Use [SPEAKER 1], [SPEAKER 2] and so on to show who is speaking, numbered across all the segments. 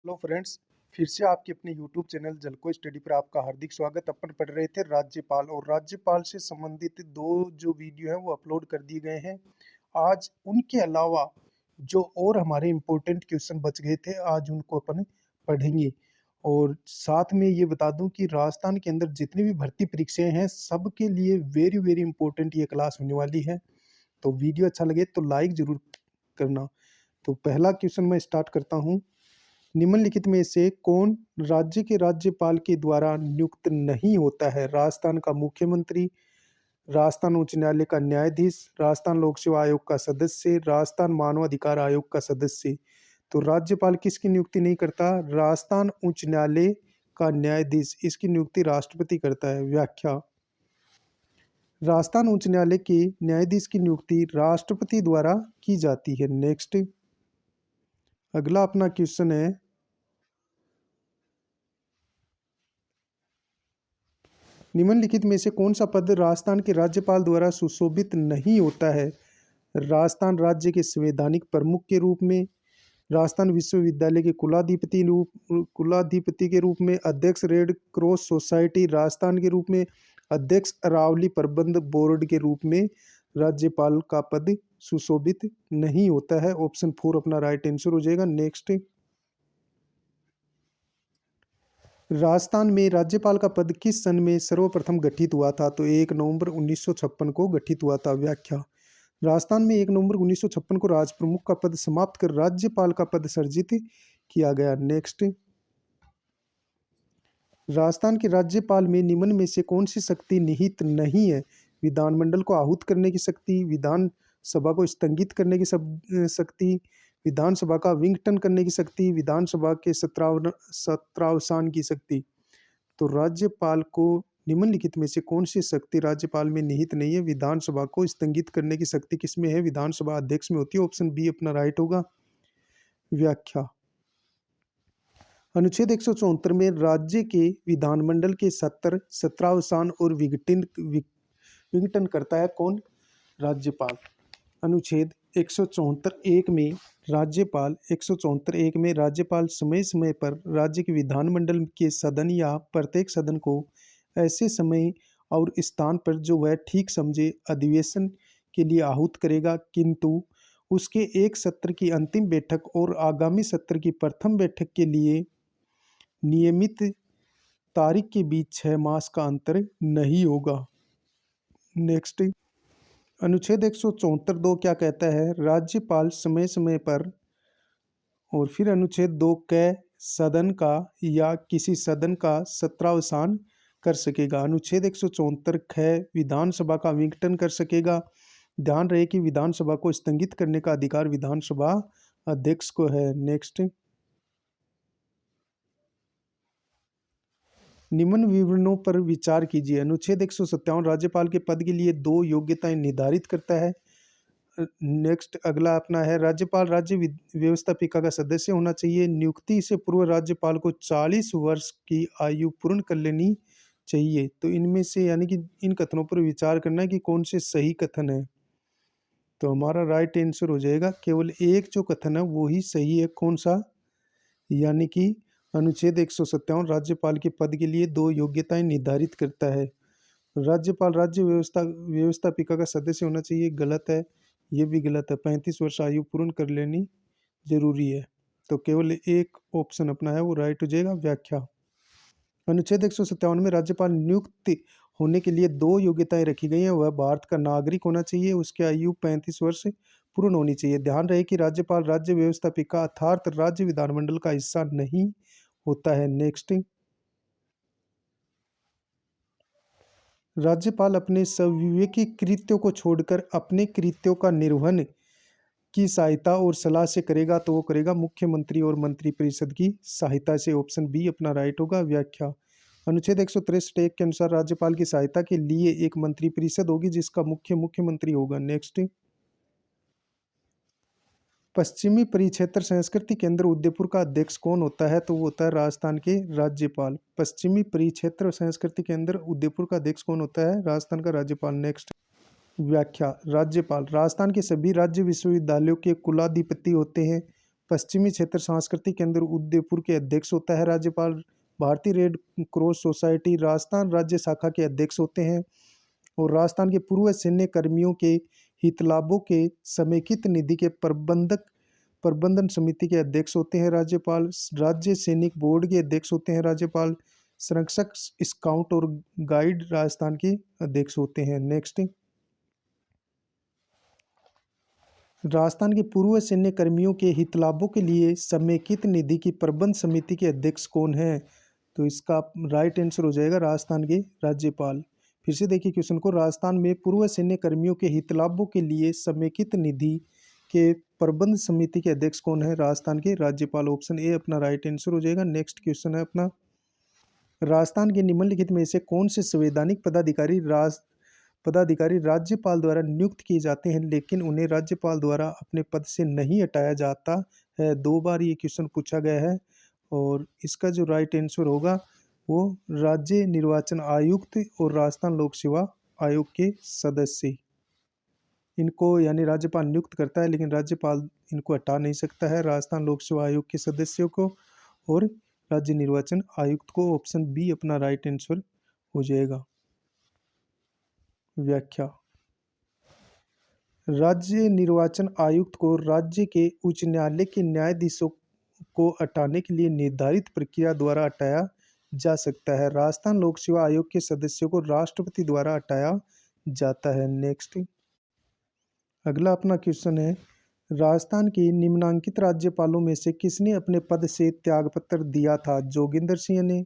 [SPEAKER 1] Hello friends. फिर से आपके अपने यूट्यूब चैनल जलको स्टडी पर आपका हार्दिक स्वागत। अपन पढ़ रहे थे राज्यपाल और राज्यपाल से संबंधित दो जो वीडियो हैं वो अपलोड कर दिए गए हैं। आज उनके अलावा जो और हमारे इम्पोर्टेंट क्वेश्चन बच गए थे आज उनको अपन पढ़ेंगे। और साथ में ये बता दूं कि राजस्थान के अंदर जितनी भी भर्ती परीक्षाएं हैं सबके लिए वेरी वेरी इंपॉर्टेंट ये क्लास होने वाली है। तो वीडियो अच्छा लगे तो लाइक जरूर करना। तो पहला क्वेश्चन मैं स्टार्ट करता हूँ। निम्नलिखित में से कौन राज्य के राज्यपाल के द्वारा नियुक्त नहीं होता है? राजस्थान का मुख्यमंत्री, राजस्थान उच्च न्यायालय का न्यायाधीश, राजस्थान लोक सेवा आयोग का सदस्य, राजस्थान मानव अधिकार आयोग का सदस्य। तो राज्यपाल किसकी नियुक्ति नहीं करता? राजस्थान उच्च न्यायालय का न्यायाधीश, इसकी नियुक्ति राष्ट्रपति करता है। व्याख्या। राजस्थान उच्च न्यायालय के न्यायाधीश की नियुक्ति राष्ट्रपति द्वारा की जाती है। नेक्स्ट, अगला अपना क्वेश्चन है, निम्नलिखित में से कौन सा पद राजस्थान के राज्यपाल द्वारा सुशोभित नहीं होता है? राजस्थान राज्य के संवैधानिक प्रमुख के रूप में, राजस्थान विश्वविद्यालय के कुलाधिपति के रूप में, अध्यक्ष रेड क्रॉस सोसाइटी राजस्थान के रूप में, अध्यक्ष अरावली प्रबंध बोर्ड के रूप में राज्यपाल का पद सुशोभित नहीं होता है। ऑप्शन 4 अपना राइट आंसर हो जाएगा। नेक्स्ट, राजस्थान में राज्यपाल का पद किस सन में सर्वप्रथम गठित हुआ था? तो 1 नवंबर 1956 को गठित हुआ था। व्याख्या। राजस्थान में 1 नवंबर 1956 को राज प्रमुख का पद समाप्त कर राज्यपाल का पद सृजित किया गया। नेक्स्ट, राजस्थान के राज्यपाल में निम्न में से कौन सी शक्ति निहित नहीं है? विधानमंडल को आहूत करने की शक्ति, विधानसभा को स्थगित करने की शक्ति, विधानसभा का विघटन करने की शक्ति, विधानसभा के सत्रावसान की शक्ति। तो राज्यपाल को निम्नलिखित में से कौन सी शक्ति राज्यपाल में निहित नहीं है? विधानसभा को स्थगित करने की शक्ति किसमें है? विधानसभा अध्यक्ष में होती है। ऑप्शन बी अपना राइट होगा। व्याख्या। अनुच्छेद 174 में राज्य के विधानमंडल के सत्रावसान और विघटन करता है कौन? राज्यपाल। अनुच्छेद 174(1) में राज्यपाल 174(1) में राज्यपाल समय समय पर राज्य के विधानमंडल के सदन या प्रत्येक सदन को ऐसे समय और स्थान पर जो वह ठीक समझे अधिवेशन के लिए आहूत करेगा, किंतु उसके एक सत्र की अंतिम बैठक और आगामी सत्र की प्रथम बैठक के लिए नियमित तारीख के बीच 6 मास का अंतर नहीं होगा। नेक्स्ट, अनुच्छेद 174(2) क्या कहता है? राज्यपाल समय समय पर, और फिर अनुच्छेद 2 क सदन का या किसी सदन का सत्रावसान कर सकेगा। अनुच्छेद 174 ख विधानसभा का विघटन कर सकेगा। ध्यान रहे कि विधानसभा को स्थगित करने का अधिकार विधानसभा अध्यक्ष को है। नेक्स्ट, निम्न विवरणों पर विचार कीजिए। अनुच्छेद 157 राज्यपाल के पद के लिए 2 योग्यताएं निर्धारित करता है। नेक्स्ट, अगला अपना है, राज्यपाल राज्य व्यवस्थापिका का सदस्य होना चाहिए। नियुक्ति से पूर्व राज्यपाल को 40 वर्ष की आयु पूर्ण कर लेनी चाहिए। तो इनमें से यानी कि इन कथनों पर विचार करना है कि कौन से सही कथन है। तो हमारा राइट आंसर हो जाएगा केवल एक जो कथन है वो ही सही है। कौन सा? यानी कि अनुच्छेद 157 राज्यपाल के पद के लिए 2 योग्यताएं निर्धारित करता है। राज्यपाल राज्य व्यवस्थापिका का सदस्य होना चाहिए, गलत है। ये भी गलत है। 35 वर्ष आयु पूर्ण कर लेनी जरूरी है। तो केवल एक ऑप्शन अपना है वो राइट हो जाएगा। व्याख्या। अनुच्छेद 157 में राज्यपाल नियुक्त होने के लिए 2 योग्यताएं रखी गई हैं। वह भारत का नागरिक होना चाहिए, उसकी आयु 35 वर्ष पूर्ण होनी चाहिए। ध्यान रहे कि राज्यपाल राज्य व्यवस्थापिका अर्थात राज्य विधानमंडल का हिस्सा नहीं होता है। नेक्स्ट, राज्यपाल अपने संविवेकी कृत्यों को छोड़कर अपने कृत्यों का निर्वहन की सहायता और सलाह से करेगा, तो वो करेगा मुख्यमंत्री और मंत्रिपरिषद की सहायता से। ऑप्शन बी अपना राइट होगा। व्याख्या। अनुच्छेद 163(1) के अनुसार राज्यपाल की सहायता के लिए एक मंत्रिपरिषद होगी जिसका मुख्यमंत्री होगा। नेक्स्ट, पश्चिमी परिक्षेत्र संस्कृति केंद्र उदयपुर का अध्यक्ष कौन होता है? तो वो होता है राजस्थान के राज्यपाल। पश्चिमी परिक्षेत्र संस्कृति केंद्र उदयपुर का अध्यक्ष कौन होता है? राजस्थान का राज्यपाल। नेक्स्ट, व्याख्या। राज्यपाल राजस्थान के सभी राज्य विश्वविद्यालयों के कुलाधिपति होते हैं। पश्चिमी क्षेत्र सांस्कृतिक केंद्र उदयपुर के अध्यक्ष होता है राज्यपाल। भारतीय रेड क्रॉस सोसाइटी राजस्थान राज्य शाखा के अध्यक्ष होते हैं। और राजस्थान के पूर्व सैन्य कर्मियों के हितलाभों के समेकित निधि के प्रबंधन समिति के अध्यक्ष होते हैं राज्यपाल। राज्य सैनिक बोर्ड के अध्यक्ष होते हैं राज्यपाल। संरक्षक स्काउट और गाइड राजस्थान के अध्यक्ष होते हैं। नेक्स्ट, राजस्थान के पूर्व सैन्य कर्मियों के हितलाभों के लिए समेकित निधि की प्रबंध समिति के अध्यक्ष कौन है? तो इसका राइट आंसर हो जाएगा राजस्थान के राज्यपाल। फिर से देखिए क्वेश्चन को, राजस्थान में पूर्व सैन्य कर्मियों के हितलाभों के लिए समेकित निधि के प्रबंध समिति के अध्यक्ष कौन है? राजस्थान के राज्यपाल। ऑप्शन ए अपना राइट आंसर हो जाएगा। नेक्स्ट क्वेश्चन है अपना, राजस्थान के निम्नलिखित में से कौन से संवैधानिक पदाधिकारी राज्यपाल द्वारा नियुक्त किए जाते हैं लेकिन उन्हें राज्यपाल द्वारा अपने पद से नहीं हटाया जाता है? 2 बार ये क्वेश्चन पूछा गया है और इसका जो राइट आंसर होगा वो राज्य निर्वाचन आयुक्त और राजस्थान लोक सेवा आयोग के सदस्य। इनको यानी राज्यपाल नियुक्त करता है लेकिन राज्यपाल इनको हटा नहीं सकता है, राजस्थान लोक सेवा आयोग के सदस्यों को और राज्य निर्वाचन आयुक्त को। ऑप्शन बी अपना राइट आंसर हो जाएगा। व्याख्या, राज्य निर्वाचन आयुक्त को राज्य के उच्च न्यायालय के न्यायाधीशों को हटाने के लिए निर्धारित प्रक्रिया द्वारा हटाया जा सकता है। राजस्थान लोक सेवा आयोग के सदस्यों को राष्ट्रपति द्वारा हटाया जाता है। नेक्स्ट, अगला अपना क्वेश्चन है, राजस्थान के निम्नांकित राज्यपालों में से किसने अपने पद से त्यागपत्र दिया था? जोगिंदर सिंह ने,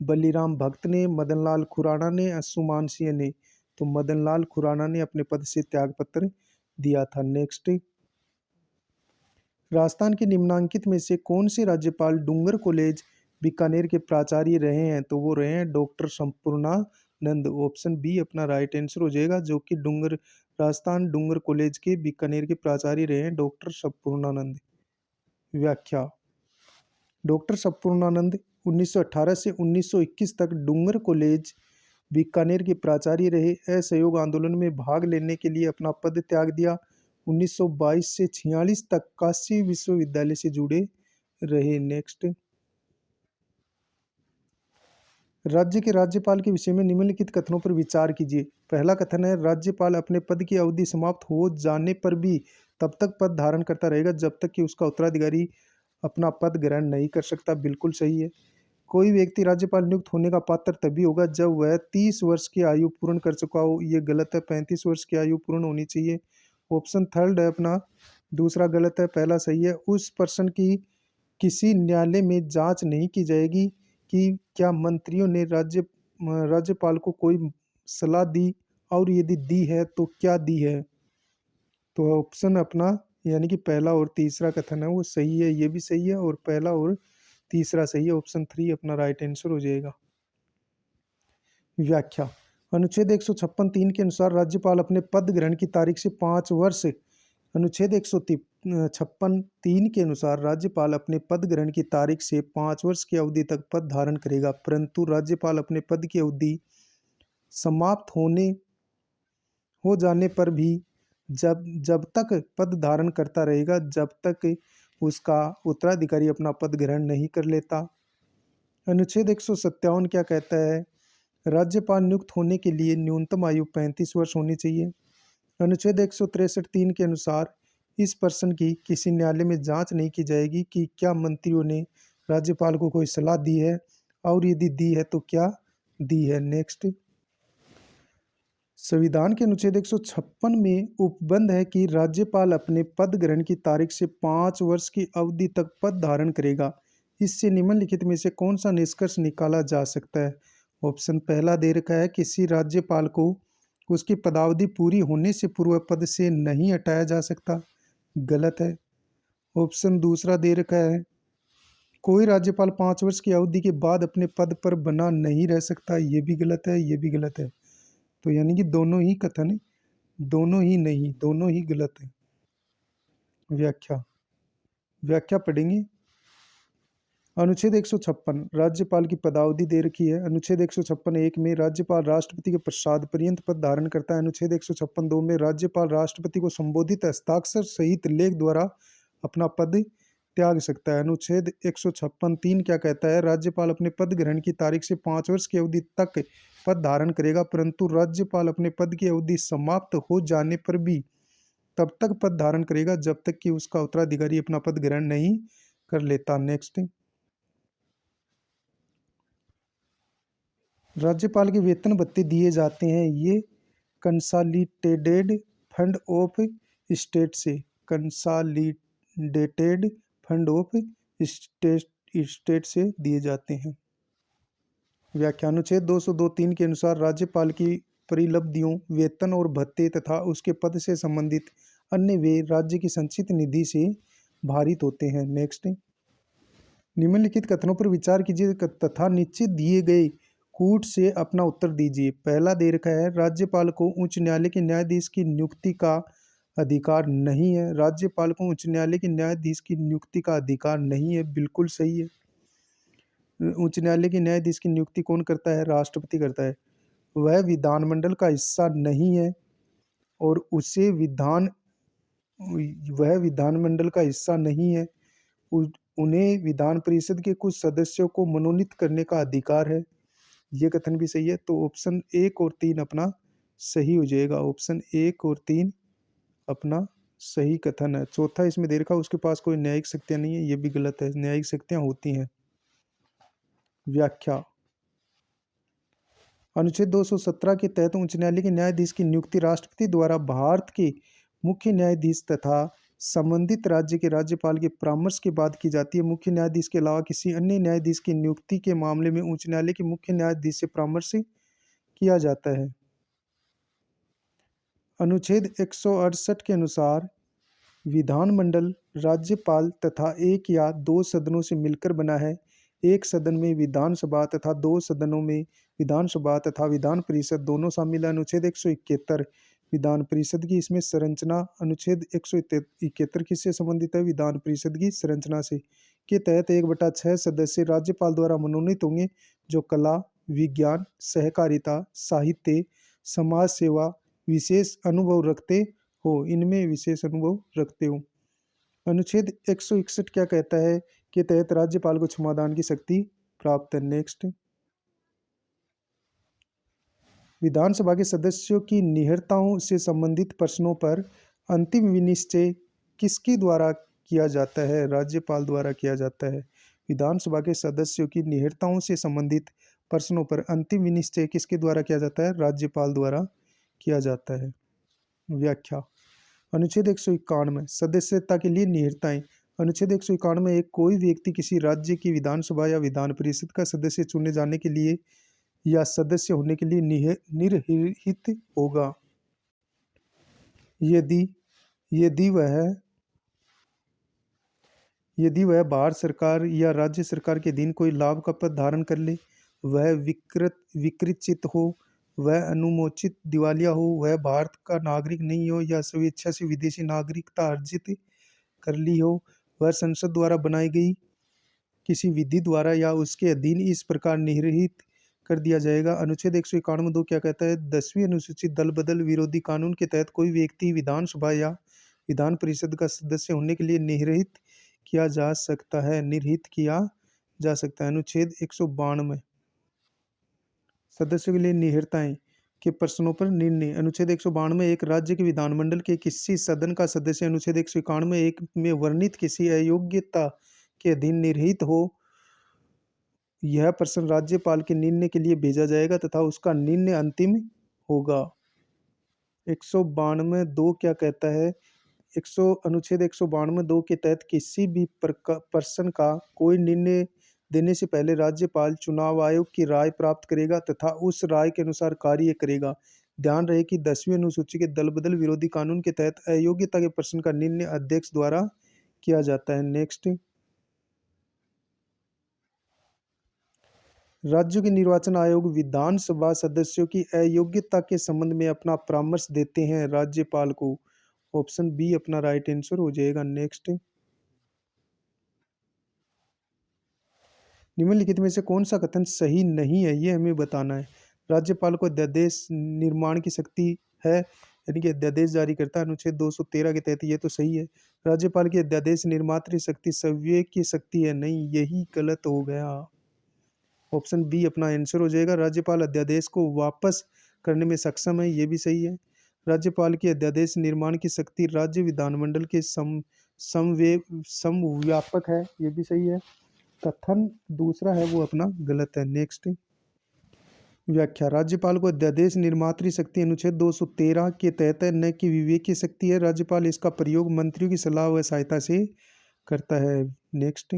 [SPEAKER 1] बलीराम भगत ने, मदनलाल खुराना ने, अंशुमान सिंह ने? तो मदनलाल खुराना ने अपने पद से त्यागपत्र दिया था। नेक्स्ट, राजस्थान के निम्नांकित में से कौन से राज्यपाल डूंगर कॉलेज बीकानेर के प्राचार्य रहे हैं? तो वो रहे हैं डॉक्टर संपूर्णानंद। ऑप्शन बी अपना राइट आंसर हो जाएगा, जो कि राजस्थान डूंगर कॉलेज के बीकानेर के प्राचार्य रहे हैं डॉक्टर संपूर्णानंद। व्याख्या, डॉक्टर संपूर्णानंद 1918 से 1921 तक डूंगर कॉलेज बीकानेर के प्राचार्य रहे। असहयोग आंदोलन में भाग लेने के लिए अपना पद त्याग दिया। 1922 से 46 तक काशी विश्वविद्यालय से जुड़े रहे। नेक्स्ट, राज्य के राज्यपाल के विषय में निम्नलिखित कथनों पर विचार कीजिए। पहला कथन है, राज्यपाल अपने पद की अवधि समाप्त हो जाने पर भी तब तक पद धारण करता रहेगा जब तक कि उसका उत्तराधिकारी अपना पद ग्रहण नहीं कर सकता। बिल्कुल सही है। कोई व्यक्ति राज्यपाल नियुक्त होने का पात्र तभी होगा जब वह 30 वर्ष की आयु पूर्ण कर चुका हो। ये गलत है, 35 वर्ष की आयु पूर्ण होनी चाहिए। ऑप्शन थर्ड है अपना, दूसरा गलत है, पहला सही है। उस पर्सन की किसी न्यायालय में जांच नहीं की जाएगी कि क्या मंत्रियों ने राज्यपाल को कोई सलाह दी और यदि दी है तो क्या दी है। तो ऑप्शन अपना यानी कि पहला और तीसरा कथन है वो सही है, ये भी सही है और पहला और तीसरा सही है। ऑप्शन 3 अपना राइट आंसर हो जाएगा। व्याख्या, अनुच्छेद 156(3) के अनुसार राज्यपाल अपने पद ग्रहण की तारीख से 5 वर्ष अनुच्छेद 156(3) के अनुसार राज्यपाल अपने पद ग्रहण की तारीख से 5 वर्ष की अवधि तक पद धारण करेगा, परंतु राज्यपाल अपने पद की अवधि समाप्त हो जाने पर भी जब तक पद धारण करता रहेगा जब तक उसका उत्तराधिकारी अपना पद ग्रहण नहीं कर लेता। अनुच्छेद 157 क्या कहता है? राज्यपाल नियुक्त होने के लिए न्यूनतम आयु 35 वर्ष होनी चाहिए। अनुच्छेद 163(3) के अनुसार इस पर्सन की किसी न्यायालय में जांच नहीं की जाएगी कि क्या मंत्रियों ने राज्यपाल को कोई सलाह दी है और यदि दी है तो क्या दी है। नेक्स्ट, संविधान के अनुच्छेद 156 में उपबंध है कि राज्यपाल अपने पद ग्रहण की तारीख से 5 वर्ष की अवधि तक पद धारण करेगा। इससे निम्नलिखित में से कौन सा निष्कर्ष निकाला जा सकता है? ऑप्शन पहला दे रखा है, किसी राज्यपाल को उसकी पदावधि पूरी होने से पूर्व पद से नहीं हटाया जा सकता। गलत है। ऑप्शन दूसरा दे रखा है, कोई राज्यपाल 5 वर्ष की अवधि के बाद अपने पद पर बना नहीं रह सकता। ये भी गलत है, ये भी गलत है। तो यानी कि दोनों ही कथन, दोनों ही नहीं, दोनों ही गलत है। व्याख्या पढ़ेंगे। अनुच्छेद 156 राज्यपाल की पदावधि दे रखी है। अनुच्छेद 156(1) में राज्यपाल राष्ट्रपति के प्रसाद पर्यंत पद धारण करता है। अनुच्छेद 156(2) में राज्यपाल राष्ट्रपति को संबोधित हस्ताक्षर सहित लेख द्वारा अपना पद त्याग सकता है। अनुच्छेद 156(3) क्या कहता है? राज्यपाल अपने पद ग्रहण की तारीख से 5 वर्ष की अवधि तक पद धारण करेगा, परंतु राज्यपाल अपने पद की अवधि समाप्त हो जाने पर भी तब तक पद धारण करेगा जब तक कि उसका उत्तराधिकारी अपना पद ग्रहण नहीं कर लेता। नेक्स्ट, राज्यपाल के वेतन भत्ते दिए जाते हैं ये कंसोलिडेटेड फंड ऑफ स्टेट से, कंसोलिडेटेड फंड ऑफ स्टेट से दिए जाते हैं। व्याख्या, अनुच्छेद 202(3) के अनुसार राज्यपाल की परिलब्धियों, वेतन और भत्ते तथा उसके पद से संबंधित अन्य व्यय राज्य की संचित निधि से भारित होते हैं। नेक्स्ट, निम्नलिखित कथनों पर विचार कीजिए तथा नीचे दिए गए कूट से अपना उत्तर दीजिए। पहला दे रखा है, राज्यपाल को उच्च न्यायालय के न्यायाधीश की नियुक्ति का अधिकार नहीं है। राज्यपाल को उच्च न्यायालय के न्यायाधीश की नियुक्ति का अधिकार नहीं है, बिल्कुल सही है। उच्च न्यायालय के न्यायाधीश की नियुक्ति कौन करता है? राष्ट्रपति करता है। वह विधानमंडल का हिस्सा नहीं है और वह विधानमंडल का हिस्सा नहीं है। उन्हें विधान परिषद के कुछ सदस्यों को मनोनीत करने का अधिकार है। ये कथन भी सही है, तो ऑप्शन 1 और 3 अपना सही हो जाएगा। ऑप्शन 1 और 3 अपना सही कथन है। चौथा इसमें दे रखा उसके पास कोई न्यायिक शक्तियां नहीं है, ये भी गलत है, न्यायिक शक्तियां होती हैं। व्याख्या, अनुच्छेद 217 के तहत उच्च न्यायालय के न्यायाधीश की नियुक्ति राष्ट्रपति द्वारा भारत के मुख्य न्यायाधीश तथा संबंधित राज्य के राज्यपाल के परामर्श के बाद की जाती है। मुख्य न्यायाधीश के अलावा किसी अन्य न्यायाधीश की नियुक्ति के मामले में उच्च न्यायालय के मुख्य न्यायाधीश से परामर्श किया जाता है। अनुच्छेद 168 के अनुसार विधानमंडल राज्यपाल तथा 1 या 2 सदनों से मिलकर बना है। एक सदन में विधानसभा तथा 2 सदनों में विधानसभा तथा विधान परिषद दोनों शामिल है। अनुच्छेद 171 विधान परिषद की इसमें संरचना। अनुच्छेद 171 किससे संबंधित है? विधान परिषद की संरचना से। के तहत 1/6 सदस्य राज्यपाल द्वारा मनोनीत होंगे जो कला, विज्ञान, सहकारिता, साहित्य, समाज सेवा विशेष अनुभव रखते हो, इनमें विशेष अनुभव रखते हो। अनुच्छेद 161 क्या कहता है? के तहत राज्यपाल को क्षमादान की शक्ति प्राप्त है। नेक्स्ट, विधानसभा के सदस्यों की निहरताओं से संबंधित प्रश्नों पर अंतिम विनिश्चय किसके द्वारा किया जाता है? राज्यपाल द्वारा किया जाता है। विधानसभा के सदस्यों की निहरताओं से संबंधित प्रश्नों पर अंतिम विनिश्चय किसके द्वारा किया जाता है? राज्यपाल द्वारा किया जाता है। व्याख्या, अनुच्छेद 191 सदस्यता के लिए निहिरताएं। अनुच्छेद 191 एक कोई व्यक्ति किसी राज्य की विधानसभा या विधान परिषद का सदस्य चुने जाने के लिए या सदस्य होने के लिए निर्हित होगा यदि यदि वह यदि वह भारत सरकार या राज्य सरकार के अधीन कोई लाभ का पद धारण कर ले, वह विकृत हो, वह अनुमोचित दिवालिया हो, वह भारत का नागरिक नहीं हो या स्वेच्छा से विदेशी नागरिकता अर्जित कर ली हो, वह संसद द्वारा बनाई गई किसी विधि द्वारा या उसके अधीन इस प्रकार निर्हित कर दिया जाएगा। अनुच्छेद 191(2) क्या कहता है? 10वीं अनुसूचित दल बदल विरोधी कानून के तहत कोई व्यक्ति विधानसभा या विधान परिषद का सदस्य होने के लिए निर्हित किया जा सकता है। निर्हित किया जा सकता है। अनुच्छेद 192 सदस्यों के लिए निहिरताएं के प्रश्नों पर निर्णय। अनुच्छेद 192 एक राज्य के विधानमंडल के किसी सदन का सदस्य अनुच्छेद 191 एक में वर्णित किसी अयोग्यता के अधीन निर्हित हो, यह प्रश्न राज्यपाल के निर्णय के लिए भेजा जाएगा तथा उसका निर्णय अंतिम होगा। 192(2) क्या कहता है? अनुच्छेद 192(2) के तहत किसी भी प्रश्न का कोई निर्णय देने से पहले राज्यपाल चुनाव आयोग की राय प्राप्त करेगा तथा उस राय के अनुसार कार्य करेगा। ध्यान रहे कि 10वीं अनुसूची के दल बदल विरोधी कानून के तहत अयोग्यता के प्रश्न का निर्णय अध्यक्ष द्वारा किया जाता है। नेक्स्ट, राज्यों के निर्वाचन आयोग विधानसभा सदस्यों की अयोग्यता के संबंध में अपना परामर्श देते हैं राज्यपाल को। ऑप्शन बी अपना राइट आंसर हो जाएगा। नेक्स्ट, निम्नलिखित में से कौन सा कथन सही नहीं है, ये हमें बताना है। राज्यपाल को अध्यादेश निर्माण की शक्ति है, यानी कि अध्यादेश जारी करता है अनुच्छेद 213 के तहत, ये तो सही है। राज्यपाल की अध्यादेश निर्मात्री शक्ति संविवेक की शक्ति है, नहीं, यही गलत हो गया। ऑप्शन बी अपना आंसर हो जाएगा। राज्यपाल अध्यादेश को वापस करने में सक्षम है, ये भी सही है। राज्यपाल की अध्यादेश निर्माण की शक्ति राज्य विधानमंडल के समव्यापक है, ये भी सही है। कथन दूसरा है वो अपना गलत है। नेक्स्ट व्याख्या, राज्यपाल को अध्यादेश निर्मात्री शक्ति अनुच्छेद 213 के तहत है, न कि विवेक की शक्ति है। राज्यपाल इसका प्रयोग मंत्रियों की सलाह व सहायता से करता है। नेक्स्ट,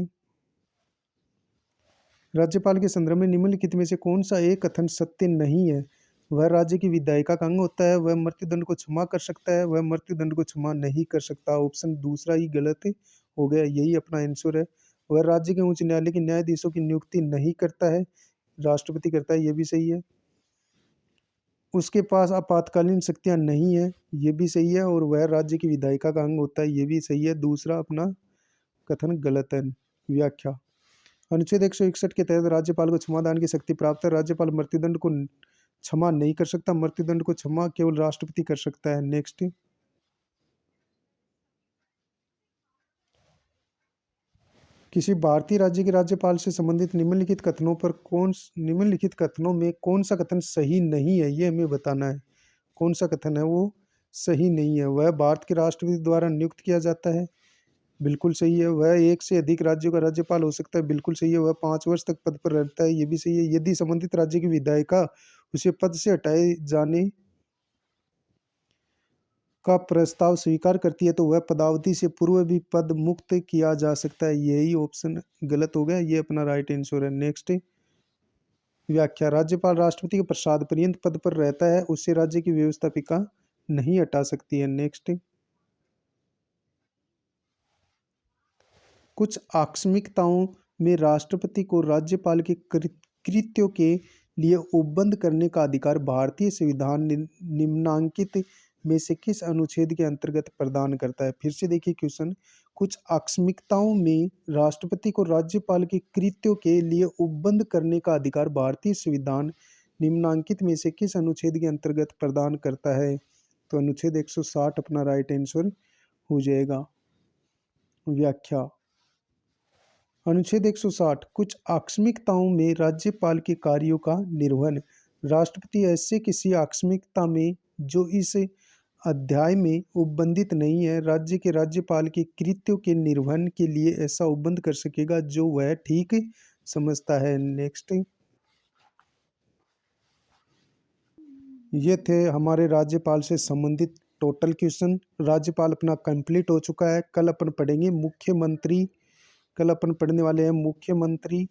[SPEAKER 1] राज्यपाल के संदर्भ में निम्नलिखित में से कौन सा एक कथन सत्य नहीं है? वह राज्य की विधायिका का अंग होता है, वह मृत्युदंड को क्षमा कर सकता है, वह मृत्युदंड को क्षमा नहीं कर सकता। ऑप्शन दूसरा ही गलत हो गया, यही अपना आंसर है। वह राज्य के उच्च न्यायालय के न्यायाधीशों की नियुक्ति नहीं करता है, राष्ट्रपति करता है, ये भी सही है। उसके पास आपातकालीन शक्तियां नहीं है, ये भी सही है। और वह राज्य की विधायिका का अंग होता है, ये भी सही है। दूसरा अपना कथन गलत है। व्याख्या, अनुच्छेद 161 के तहत राज्यपाल को क्षमादान की शक्ति प्राप्त है। राज्यपाल मृत्युदंड को क्षमा नहीं कर सकता, मृत्युदंड को क्षमा केवल राष्ट्रपति कर सकता है। नेक्स्ट, किसी भारतीय राज्य के राज्यपाल से संबंधित निम्नलिखित कथनों में कौन सा कथन सही नहीं है, ये हमें बताना है। कौन सा कथन है वो सही नहीं है? वह भारत के राष्ट्रपति द्वारा नियुक्त किया जाता है, बिल्कुल सही है। वह एक से अधिक राज्यों का राज्यपाल हो सकता है, बिल्कुल सही है। वह 5 वर्ष तक पद पर रहता है, ये भी सही है। यदि संबंधित राज्य की विधायिका उसे पद से हटाए जाने का प्रस्ताव स्वीकार करती है तो वह पदावधि से पूर्व भी पद मुक्त किया जा सकता है, यही ऑप्शन गलत हो गया, ये अपना राइट आंसर है। नेक्स्ट व्याख्या, राज्यपाल राष्ट्रपति के प्रसाद पर्यंत पद पर रहता है, उससे राज्य की व्यवस्थापिका नहीं हटा सकती है। नेक्स्ट, कुछ आकस्मिकताओं में राष्ट्रपति को राज्यपाल के कृत्यों के लिए उपबंध करने का अधिकार भारतीय संविधान निम्नांकित में से किस अनुच्छेद के अंतर्गत प्रदान करता है? फिर से देखिए क्वेश्चन, कुछ आकस्मिकताओं में राष्ट्रपति को राज्यपाल के कृत्यों के लिए उपबंध करने का अधिकार भारतीय संविधान निम्नांकित में से किस अनुच्छेद के अंतर्गत प्रदान करता है? तो अनुच्छेद 160 अपना राइट आंसर हो जाएगा। व्याख्या, अनुच्छेद 160, कुछ आकस्मिकताओं में राज्यपाल के कार्यों का निर्वहन। राष्ट्रपति ऐसे किसी आकस्मिकता में जो इस अध्याय में उपबंधित नहीं है, राज्य के राज्यपाल के कृत्यों के निर्वहन के लिए ऐसा उपबंध कर सकेगा जो वह ठीक समझता है। नेक्स्ट, ये थे हमारे राज्यपाल से संबंधित टोटल क्वेश्चन। राज्यपाल अपना कंप्लीट हो चुका है। कल अपन पढ़ेंगे मुख्यमंत्री। कल अपन पढ़ने वाले हैं मुख्यमंत्री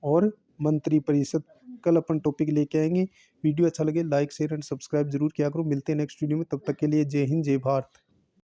[SPEAKER 1] और मंत्री परिषद। कल अपन टॉपिक लेके आएंगे। वीडियो अच्छा लगे लाइक शेयर एंड सब्सक्राइब जरूर किया करो। मिलते हैं नेक्स्ट वीडियो में, तब तक के लिए जय हिंद जय भारत।